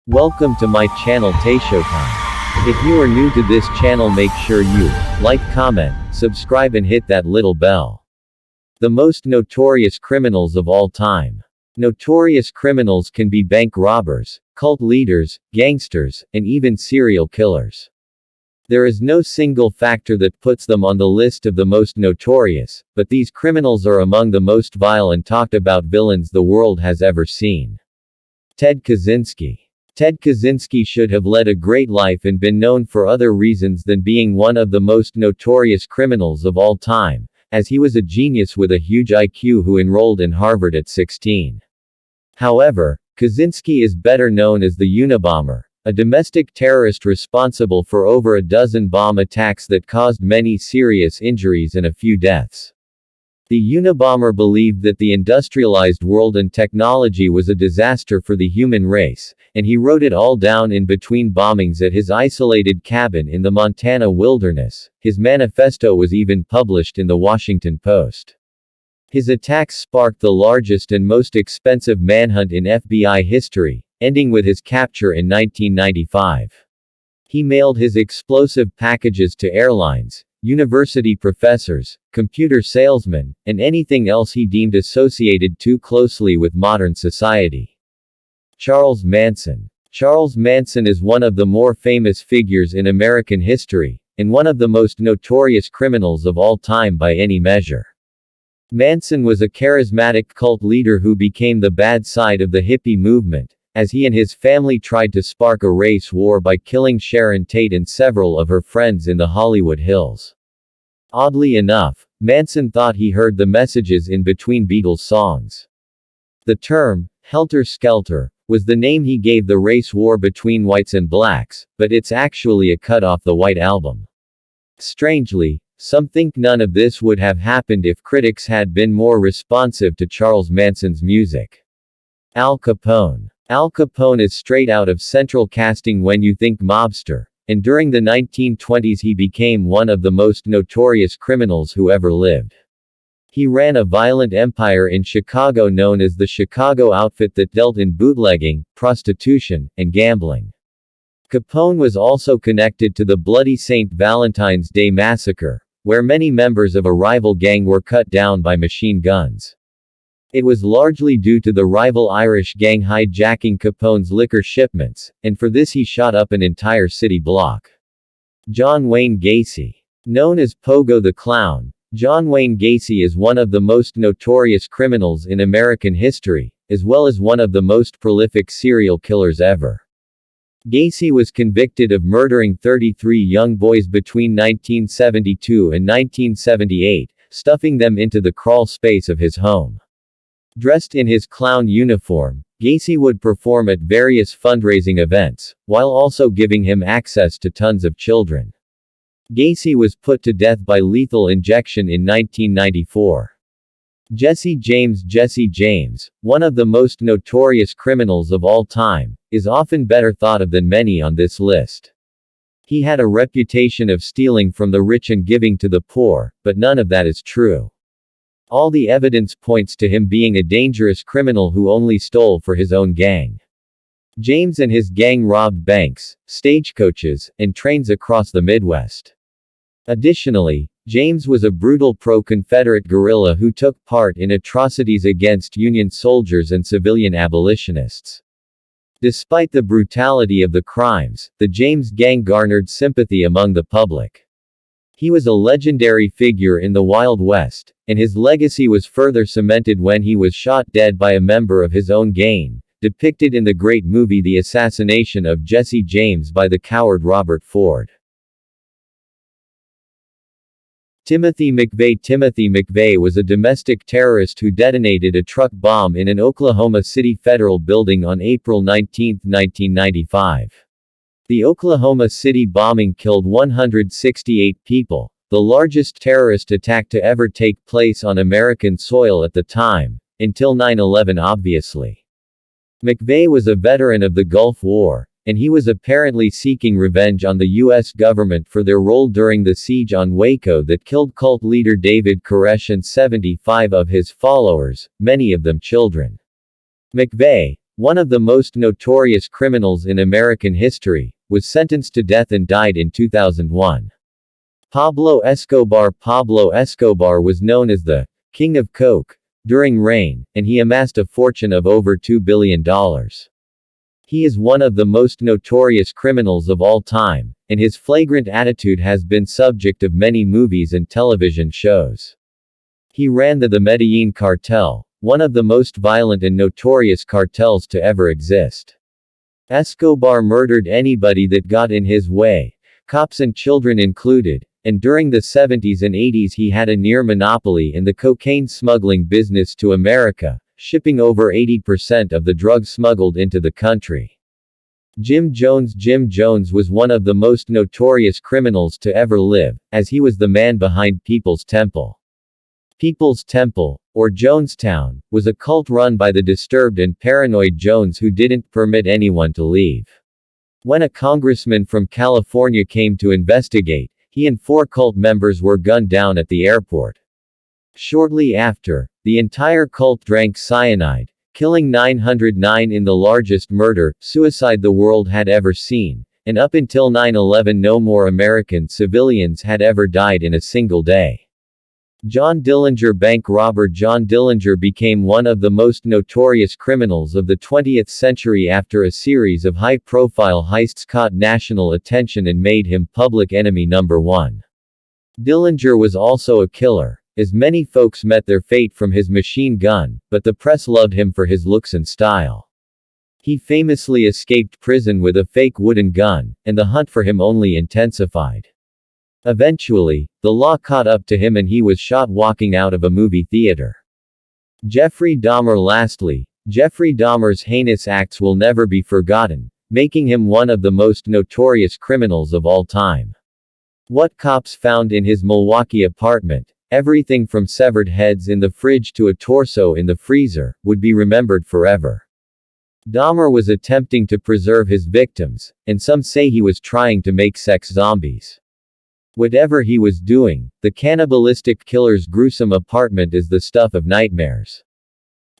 Welcome to my channel Showtime. If you are new to this channel, make sure you like, comment, subscribe and hit that little bell. The most notorious criminals of all time. Notorious criminals can be bank robbers, cult leaders, gangsters, and even serial killers. There is no single factor that puts them on the list of the most notorious, but these criminals are among the most vile and talked about villains the world has ever seen. Ted Kaczynski. Ted Kaczynski should have led a great life and been known for other reasons than being one of the most notorious criminals of all time, as he was a genius with a huge IQ who enrolled in Harvard at 16. However, Kaczynski is better known as the Unabomber, a domestic terrorist responsible for over a dozen bomb attacks that caused many serious injuries and a few deaths. The Unabomber believed that the industrialized world and technology was a disaster for the human race, and he wrote it all down in between bombings at his isolated cabin in the Montana wilderness. His manifesto was even published in the Washington Post. His attacks sparked the largest and most expensive manhunt in FBI history, ending with his capture in 1995. He mailed his explosive packages to airlines, university professors, computer salesmen, and anything else he deemed associated too closely with modern society. Charles Manson. Charles Manson is one of the more famous figures in American history, and one of the most notorious criminals of all time by any measure. Manson was a charismatic cult leader who became the bad side of the hippie movement, as he and his family tried to spark a race war by killing Sharon Tate and several of her friends in the Hollywood Hills. Oddly enough, Manson thought he heard the messages in between Beatles songs. The term, Helter Skelter, was the name he gave the race war between whites and blacks, but it's actually a cut off the White Album. Strangely, some think none of this would have happened if critics had been more responsive to Charles Manson's music. Al Capone. Al Capone is straight out of central casting when you think mobster, and during the 1920s he became one of the most notorious criminals who ever lived. He ran a violent empire in Chicago known as the Chicago Outfit that dealt in bootlegging, prostitution, and gambling. Capone was also connected to the Bloody St. Valentine's Day Massacre, where many members of a rival gang were cut down by machine guns. It was largely due to the rival Irish gang hijacking Capone's liquor shipments, and for this he shot up an entire city block. John Wayne Gacy. Known as Pogo the Clown, John Wayne Gacy is one of the most notorious criminals in American history, as well as one of the most prolific serial killers ever. Gacy was convicted of murdering 33 young boys between 1972 and 1978, stuffing them into the crawl space of his home. Dressed in his clown uniform, Gacy would perform at various fundraising events, while also giving him access to tons of children. Gacy was put to death by lethal injection in 1994. Jesse James. Jesse James, one of the most notorious criminals of all time, is often better thought of than many on this list. He had a reputation of stealing from the rich and giving to the poor, but none of that is true. All the evidence points to him being a dangerous criminal who only stole for his own gang. James and his gang robbed banks, stagecoaches, and trains across the Midwest. Additionally, James was a brutal pro-Confederate guerrilla who took part in atrocities against Union soldiers and civilian abolitionists. Despite the brutality of the crimes, the James gang garnered sympathy among the public. He was a legendary figure in the Wild West, and his legacy was further cemented when he was shot dead by a member of his own gang, depicted in the great movie The Assassination of Jesse James by the coward Robert Ford. Timothy McVeigh. Timothy McVeigh was a domestic terrorist who detonated a truck bomb in an Oklahoma City federal building on April 19, 1995. The Oklahoma City bombing killed 168 people, the largest terrorist attack to ever take place on American soil at the time, until 9/11 obviously. McVeigh was a veteran of the Gulf War, and he was apparently seeking revenge on the U.S. government for their role during the siege on Waco that killed cult leader David Koresh and 75 of his followers, many of them children. McVeigh, one of the most notorious criminals in American history, was sentenced to death and died in 2001. Pablo Escobar. Pablo Escobar was known as the King of Coke during reign, and he amassed a fortune of over $2 billion. He is one of the most notorious criminals of all time, and his flagrant attitude has been subject of many movies and television shows. He ran the Medellin cartel, one of the most violent and notorious cartels to ever exist. Escobar murdered anybody that got in his way, cops and children included, and during the 70s and 80s he had a near monopoly in the cocaine smuggling business to America, shipping over 80% of the drugs smuggled into the country. Jim Jones. Jim Jones was one of the most notorious criminals to ever live, as he was the man behind People's Temple. People's Temple, or Jonestown, was a cult run by the disturbed and paranoid Jones who didn't permit anyone to leave. When a congressman from California came to investigate, he and 4 cult members were gunned down at the airport. Shortly after, the entire cult drank cyanide, killing 909 in the largest murder-suicide the world had ever seen, and up until 9/11 no more American civilians had ever died in a single day. John Dillinger. Bank robber John Dillinger became one of the most notorious criminals of the 20th century after a series of high-profile heists caught national attention and made him public enemy number 1. Dillinger was also a killer, as many folks met their fate from his machine gun, but the press loved him for his looks and style. He famously escaped prison with a fake wooden gun, and the hunt for him only intensified. Eventually, the law caught up to him and he was shot walking out of a movie theater. Jeffrey Dahmer. Lastly, Jeffrey Dahmer's heinous acts will never be forgotten, making him one of the most notorious criminals of all time. What cops found in his Milwaukee apartment, everything from severed heads in the fridge to a torso in the freezer, would be remembered forever. Dahmer was attempting to preserve his victims, and some say he was trying to make sex zombies. Whatever he was doing, the cannibalistic killer's gruesome apartment is the stuff of nightmares.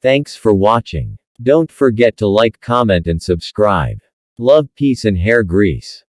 Thanks for watching. Don't forget to like, comment and subscribe. Love, peace and hair grease.